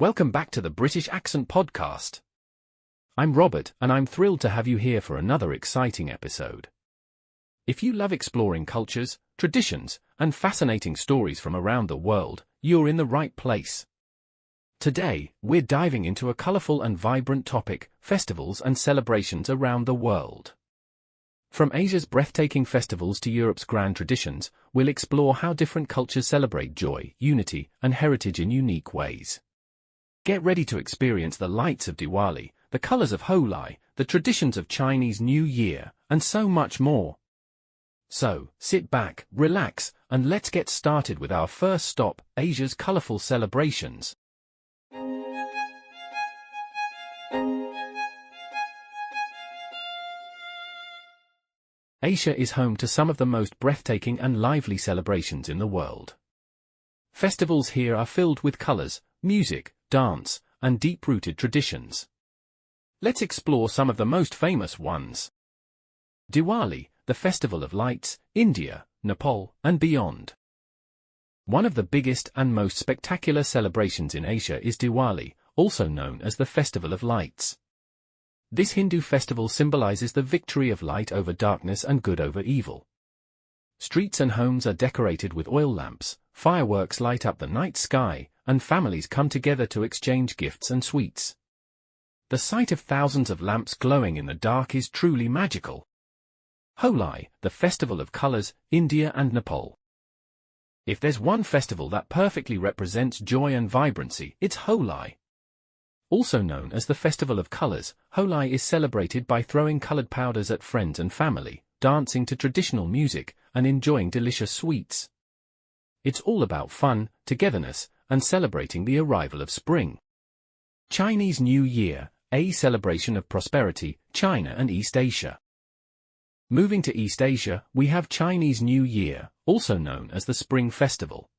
Welcome back to the British Accent Podcast. I'm Robert, and I'm thrilled to have you here for another exciting episode. If you love exploring cultures, traditions, and fascinating stories from around the world, you're in the right place. Today, we're diving into a colorful and vibrant topic: festivals and celebrations around the world. From Asia's breathtaking festivals to Europe's grand traditions, we'll explore how different cultures celebrate joy, unity, and heritage in unique ways. Get ready to experience the lights of Diwali, the colors of Holi, the traditions of Chinese New Year, and so much more. So, sit back, relax, and let's get started with our first stop, Asia's colorful celebrations. Asia is home to some of the most breathtaking and lively celebrations in the world. Festivals here are filled with colors, music, dance, and deep-rooted traditions. Let's explore some of the most famous ones. Diwali, the festival of lights, India, Nepal, and beyond. One of the biggest and most spectacular celebrations in Asia is Diwali, also known as the Festival of Lights. This Hindu festival symbolizes the victory of light over darkness and good over evil. Streets and homes are decorated with oil lamps, fireworks light up the night sky, and families come together to exchange gifts and sweets. The sight of thousands of lamps glowing in the dark is truly magical. Holi, the festival of colors, India and Nepal. If there's one festival that perfectly represents joy and vibrancy, it's Holi. Also known as the Festival of Colors, Holi is celebrated by throwing colored powders at friends and family, dancing to traditional music, and enjoying delicious sweets. It's all about fun, togetherness, and celebrating the arrival of spring. Chinese New Year, a celebration of prosperity, China and East Asia. Moving to East Asia, we have Chinese New Year, also known as the Spring Festival.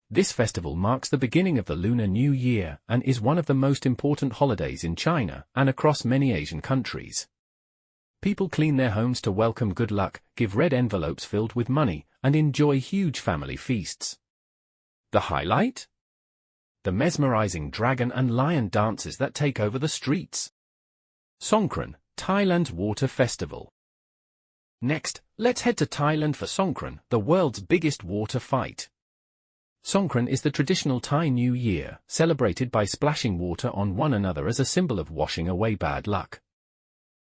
This festival marks the beginning of the Lunar New Year and is one of the most important holidays in China and across many Asian countries. People clean their homes to welcome good luck, give red envelopes filled with money, and enjoy huge family feasts. The highlight? The mesmerizing dragon and lion dances that take over the streets. Songkran, Thailand's water festival. Next, let's head to Thailand for Songkran, the world's biggest water fight. Songkran is the traditional Thai New Year, celebrated by splashing water on one another as a symbol of washing away bad luck.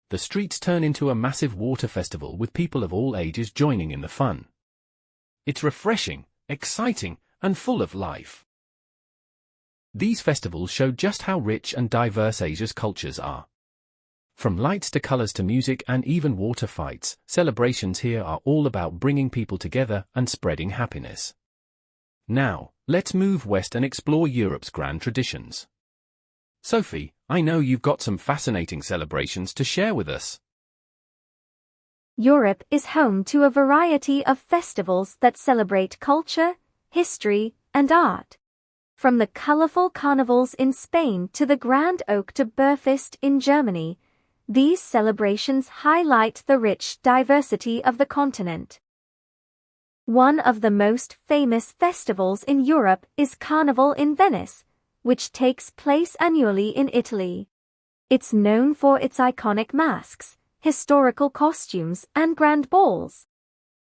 The streets turn into a massive water festival with people of all ages joining in the fun. It's refreshing, exciting, and full of life. These festivals show just how rich and diverse Asia's cultures are. From lights to colors to music and even water fights, celebrations here are all about bringing people together and spreading happiness. Now, let's move west and explore Europe's grand traditions. Sophie, I know you've got some fascinating celebrations to share with us. Europe is home to a variety of festivals that celebrate culture, history, and art. From the colorful carnivals in Spain to the grand Oktoberfest in Germany, these celebrations highlight the rich diversity of the continent. One of the most famous festivals in Europe is Carnival in Venice, which takes place annually in Italy. It's known for its iconic masks, historical costumes, and grand balls.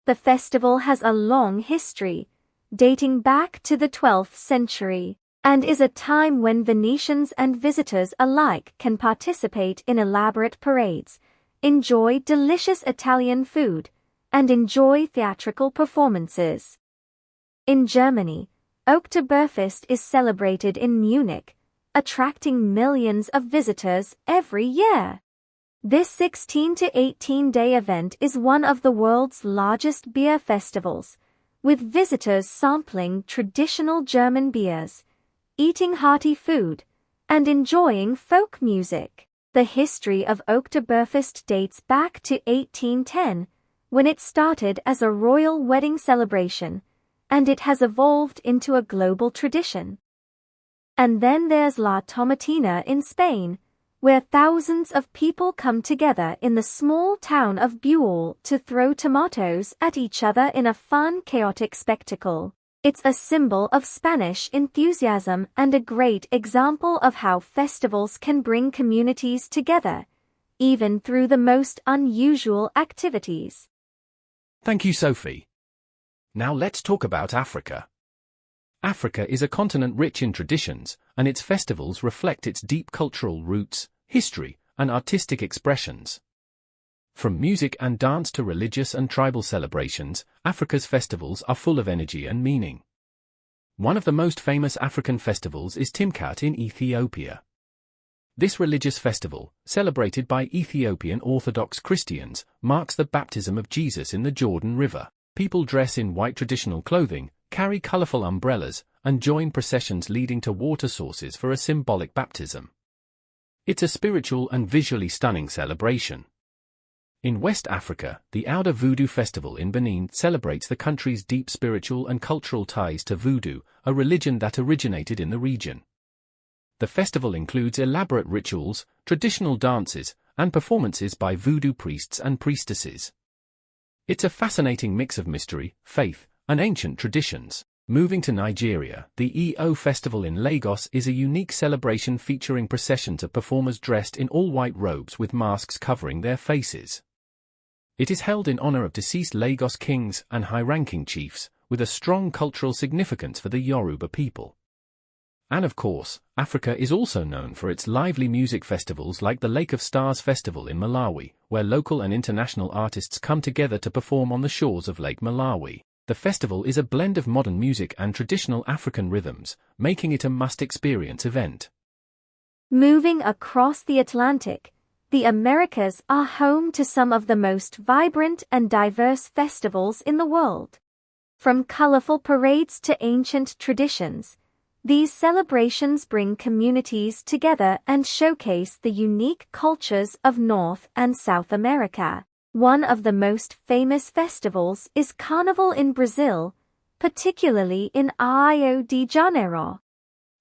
The festival has a long history, dating back to the 12th century, and is a time when Venetians and visitors alike can participate in elaborate parades, enjoy delicious Italian food, and enjoy theatrical performances. In Germany, Oktoberfest is celebrated in Munich, attracting millions of visitors every year. This 16 to 18-day event is one of the world's largest beer festivals, with visitors sampling traditional German beers, eating hearty food, and enjoying folk music. The history of Oktoberfest dates back to 1810, when it started as a royal wedding celebration, and it has evolved into a global tradition. And then there's La Tomatina in Spain, where thousands of people come together in the small town of Buol to throw tomatoes at each other in a fun, chaotic spectacle. It's a symbol of Spanish enthusiasm and a great example of how festivals can bring communities together, even through the most unusual activities. Thank you, Sophie. Now let's talk about Africa. Africa is a continent rich in traditions, and its festivals reflect its deep cultural roots, history, and artistic expressions. From music and dance to religious and tribal celebrations, Africa's festivals are full of energy and meaning. One of the most famous African festivals is Timkat in Ethiopia. This religious festival, celebrated by Ethiopian Orthodox Christians, marks the baptism of Jesus in the Jordan River. People dress in white traditional clothing, carry colorful umbrellas, and join processions leading to water sources for a symbolic baptism. It's a spiritual and visually stunning celebration. In West Africa, the Ouda Voodoo Festival in Benin celebrates the country's deep spiritual and cultural ties to voodoo, a religion that originated in the region. The festival includes elaborate rituals, traditional dances, and performances by voodoo priests and priestesses. It's a fascinating mix of mystery, faith, and ancient traditions. Moving to Nigeria, the EO Festival in Lagos is a unique celebration featuring processions of performers dressed in all-white robes with masks covering their faces. It is held in honor of deceased Lagos kings and high-ranking chiefs, with a strong cultural significance for the Yoruba people. And of course, Africa is also known for its lively music festivals like the Lake of Stars Festival in Malawi, where local and international artists come together to perform on the shores of Lake Malawi. The festival is a blend of modern music and traditional African rhythms, making it a must-experience event. Moving across the Atlantic, the Americas are home to some of the most vibrant and diverse festivals in the world. From colorful parades to ancient traditions, these celebrations bring communities together and showcase the unique cultures of North and South America. One of the most famous festivals is Carnival in Brazil, particularly in Rio de Janeiro.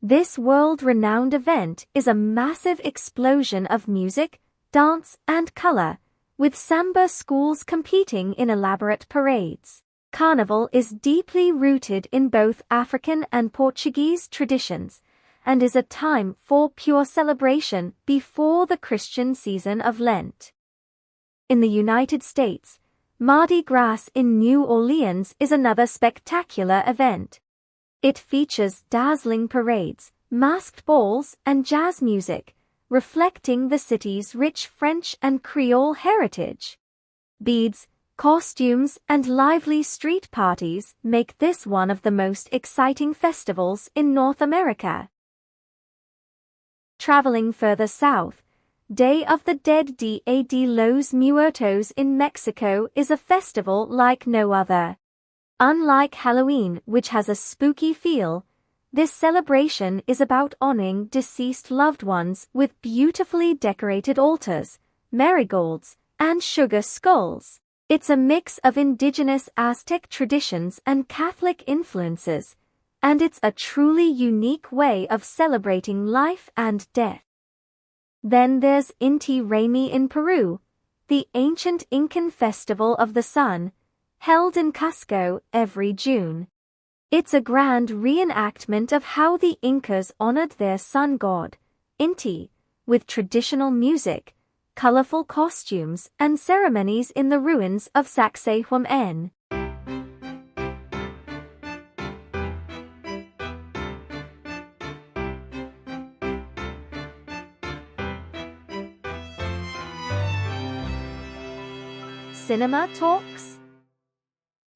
This world-renowned event is a massive explosion of music, dance, and color, with samba schools competing in elaborate parades. Carnival is deeply rooted in both African and Portuguese traditions, and is a time for pure celebration before the Christian season of Lent. In the United States, Mardi Gras in New Orleans is another spectacular event. It features dazzling parades, masked balls, and jazz music, reflecting the city's rich French and Creole heritage. Beads, costumes, and lively street parties make this one of the most exciting festivals in North America. Traveling further south, Day of the Dead Dia de los Muertos in Mexico is a festival like no other. Unlike Halloween, which has a spooky feel, this celebration is about honoring deceased loved ones with beautifully decorated altars, marigolds, and sugar skulls. It's a mix of indigenous Aztec traditions and Catholic influences, and it's a truly unique way of celebrating life and death. Then there's Inti Raymi in Peru, the ancient Incan festival of the sun, held in Cusco every June. It's a grand reenactment of how the Incas honored their sun god, Inti, with traditional music, colorful costumes, and ceremonies in the ruins of Sacsayhuamén. Cinema Talks.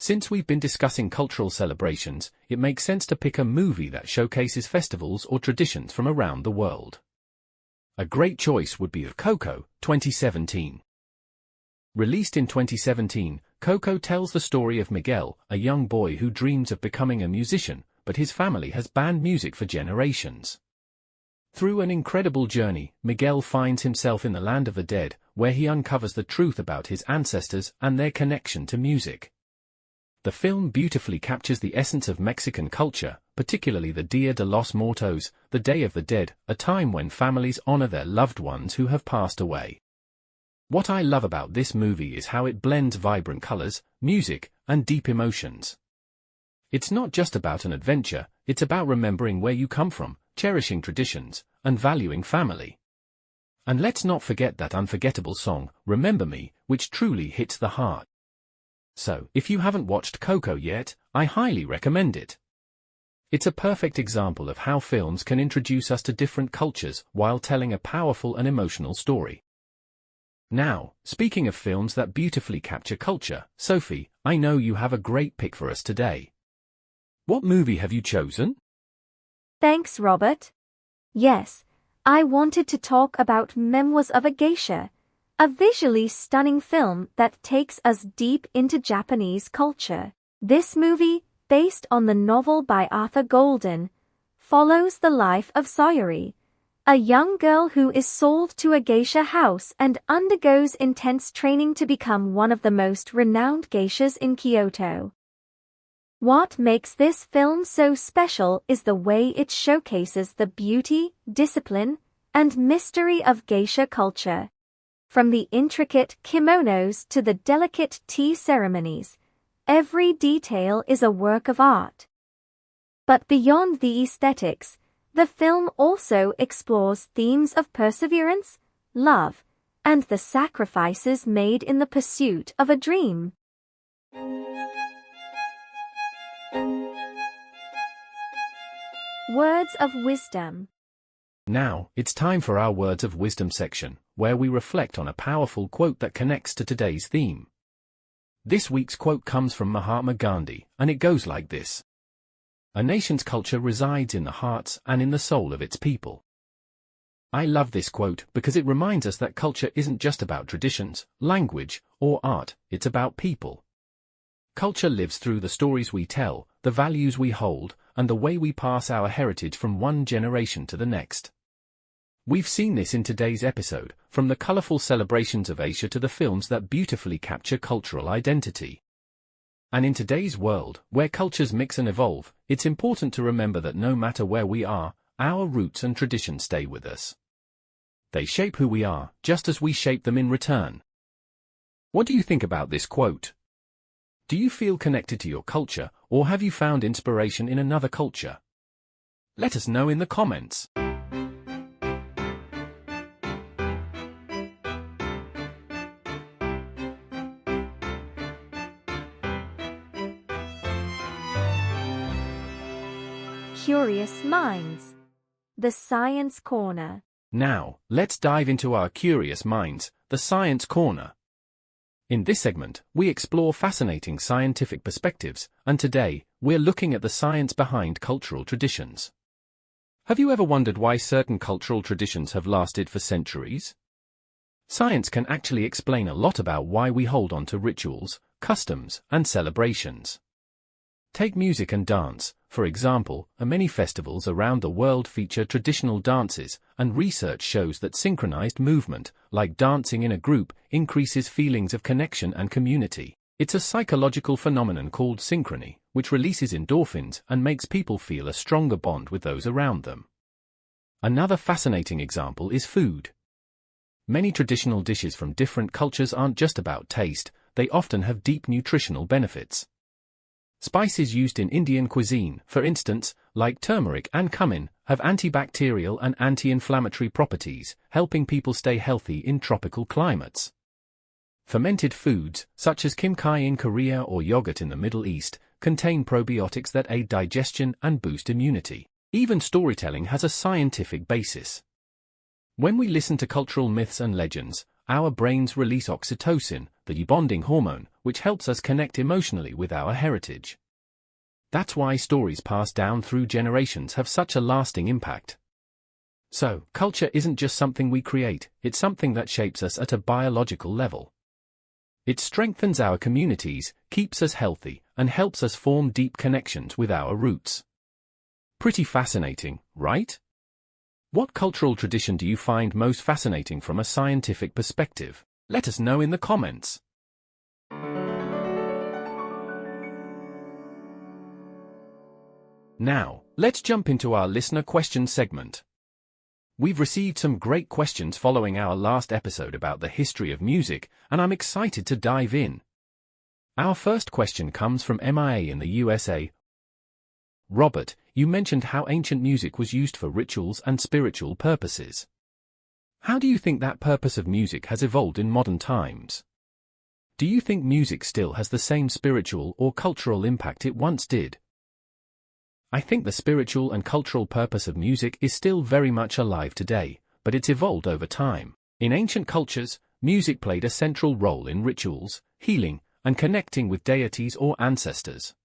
Since we've been discussing cultural celebrations, it makes sense to pick a movie that showcases festivals or traditions from around the world. A great choice would be Coco, 2017. Released in 2017, Coco tells the story of Miguel, a young boy who dreams of becoming a musician, but his family has banned music for generations. Through an incredible journey, Miguel finds himself in the land of the dead, where he uncovers the truth about his ancestors and their connection to music. The film beautifully captures the essence of Mexican culture, particularly the Dia de los Muertos, the Day of the Dead, a time when families honor their loved ones who have passed away. What I love about this movie is how it blends vibrant colors, music, and deep emotions. It's not just about an adventure, it's about remembering where you come from, cherishing traditions, and valuing family. And let's not forget that unforgettable song, Remember Me, which truly hits the heart. So, if you haven't watched Coco yet, I highly recommend it. It's a perfect example of how films can introduce us to different cultures while telling a powerful and emotional story. Now, speaking of films that beautifully capture culture, Sophie, I know you have a great pick for us today. What movie have you chosen? Thanks, Robert. Yes, I wanted to talk about Memoirs of a Geisha, a visually stunning film that takes us deep into Japanese culture. This movie, based on the novel by Arthur Golden, follows the life of Sayuri, a young girl who is sold to a geisha house and undergoes intense training to become one of the most renowned geishas in Kyoto. What makes this film so special is the way it showcases the beauty, discipline, and mystery of geisha culture. From the intricate kimonos to the delicate tea ceremonies, every detail is a work of art. But beyond the aesthetics, the film also explores themes of perseverance, love, and the sacrifices made in the pursuit of a dream. Words of Wisdom. Now, it's time for our Words of Wisdom section, where we reflect on a powerful quote that connects to today's theme. This week's quote comes from Mahatma Gandhi, and it goes like this. A nation's culture resides in the hearts and in the soul of its people. I love this quote because it reminds us that culture isn't just about traditions, language, or art, it's about people. Culture lives through the stories we tell, the values we hold, and the way we pass our heritage from one generation to the next. We've seen this in today's episode, from the colorful celebrations of Asia to the films that beautifully capture cultural identity. And in today's world, where cultures mix and evolve, it's important to remember that no matter where we are, our roots and traditions stay with us. They shape who we are, just as we shape them in return. What do you think about this quote? Do you feel connected to your culture, or have you found inspiration in another culture? Let us know in the comments. Curious Minds. The Science Corner. Now, let's dive into our Curious Minds, the Science Corner. In this segment, we explore fascinating scientific perspectives, and today, we're looking at the science behind cultural traditions. Have you ever wondered why certain cultural traditions have lasted for centuries? Science can actually explain a lot about why we hold on to rituals, customs, and celebrations. Take music and dance, for example, many festivals around the world feature traditional dances, and research shows that synchronized movement, like dancing in a group, increases feelings of connection and community. It's a psychological phenomenon called synchrony, which releases endorphins and makes people feel a stronger bond with those around them. Another fascinating example is food. Many traditional dishes from different cultures aren't just about taste, they often have deep nutritional benefits. Spices used in Indian cuisine, for instance, like turmeric and cumin, have antibacterial and anti-inflammatory properties, helping people stay healthy in tropical climates. Fermented foods, such as kimchi in Korea or yogurt in the Middle East, contain probiotics that aid digestion and boost immunity. Even storytelling has a scientific basis. When we listen to cultural myths and legends, our brains release oxytocin, the bonding hormone, which helps us connect emotionally with our heritage. That's why stories passed down through generations have such a lasting impact. So, culture isn't just something we create, it's something that shapes us at a biological level. It strengthens our communities, keeps us healthy, and helps us form deep connections with our roots. Pretty fascinating, right? What cultural tradition do you find most fascinating from a scientific perspective? Let us know in the comments. Now, let's jump into our listener question segment. We've received some great questions following our last episode about the history of music, and I'm excited to dive in. Our first question comes from MIA in the USA. Robert, you mentioned how ancient music was used for rituals and spiritual purposes. How do you think that purpose of music has evolved in modern times? Do you think music still has the same spiritual or cultural impact it once did? I think the spiritual and cultural purpose of music is still very much alive today, but it's evolved over time. In ancient cultures, music played a central role in rituals, healing, and connecting with deities or ancestors.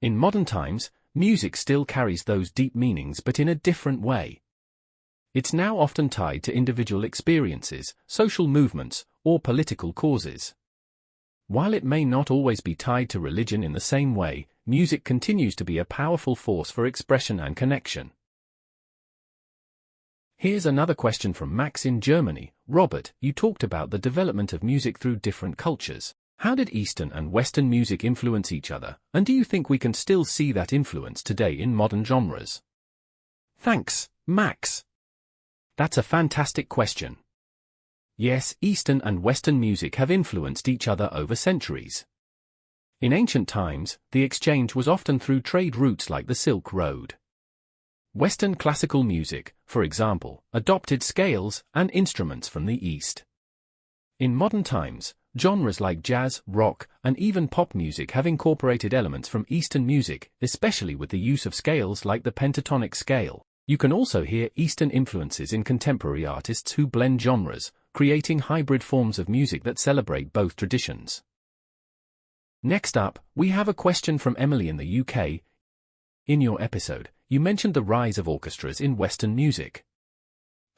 In modern times, music still carries those deep meanings but in a different way. It's now often tied to individual experiences, social movements, or political causes. While it may not always be tied to religion in the same way, music continues to be a powerful force for expression and connection. Here's another question from Max in Germany. Robert, you talked about the development of music through different cultures. How did Eastern and Western music influence each other, and do you think we can still see that influence today in modern genres? Thanks, Max. That's a fantastic question. Yes, Eastern and Western music have influenced each other over centuries. In ancient times, the exchange was often through trade routes like the Silk Road. Western classical music, for example, adopted scales and instruments from the East. In modern times, genres like jazz, rock, and even pop music have incorporated elements from Eastern music, especially with the use of scales like the pentatonic scale. You can also hear Eastern influences in contemporary artists who blend genres, creating hybrid forms of music that celebrate both traditions. Next up, we have a question from Emily in the UK. In your episode, you mentioned the rise of orchestras in Western music.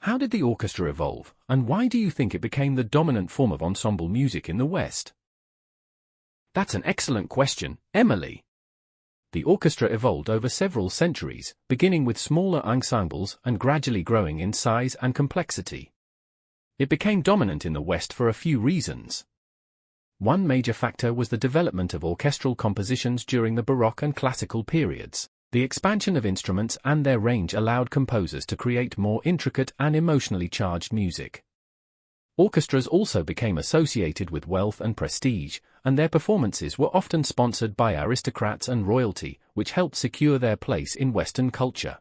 How did the orchestra evolve, and why do you think it became the dominant form of ensemble music in the West? That's an excellent question, Emily. The orchestra evolved over several centuries, beginning with smaller ensembles and gradually growing in size and complexity. It became dominant in the West for a few reasons. One major factor was the development of orchestral compositions during the Baroque and Classical periods. The expansion of instruments and their range allowed composers to create more intricate and emotionally charged music. Orchestras also became associated with wealth and prestige, and their performances were often sponsored by aristocrats and royalty, which helped secure their place in Western culture.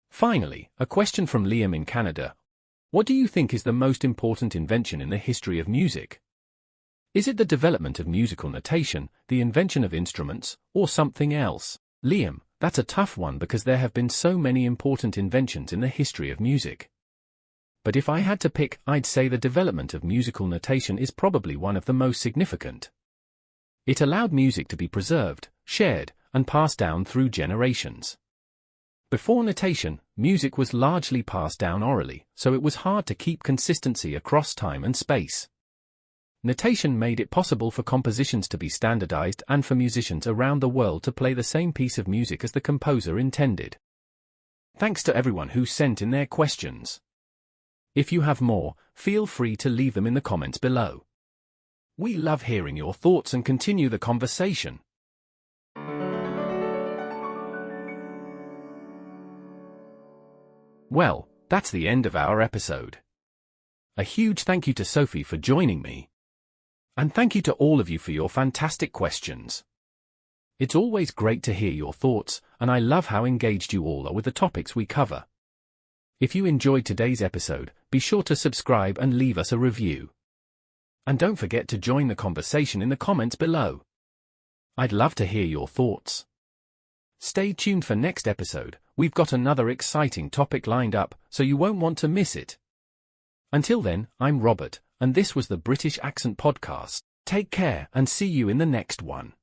Finally, a question from Liam in Canada. What do you think is the most important invention in the history of music? Is it the development of musical notation, the invention of instruments, or something else? Liam, that's a tough one because there have been so many important inventions in the history of music. But if I had to pick, I'd say the development of musical notation is probably one of the most significant. It allowed music to be preserved, shared, and passed down through generations. Before notation, music was largely passed down orally, so it was hard to keep consistency across time and space. Notation made it possible for compositions to be standardized and for musicians around the world to play the same piece of music as the composer intended. Thanks to everyone who sent in their questions. If you have more, feel free to leave them in the comments below. We love hearing your thoughts and continue the conversation. Well, that's the end of our episode. A huge thank you to Sophie for joining me. And thank you to all of you for your fantastic questions. It's always great to hear your thoughts, and I love how engaged you all are with the topics we cover. If you enjoyed today's episode, be sure to subscribe and leave us a review. And don't forget to join the conversation in the comments below. I'd love to hear your thoughts. Stay tuned for next episode, we've got another exciting topic lined up, so you won't want to miss it. Until then, I'm Robert, and this was the British Accent Podcast. Take care and see you in the next one.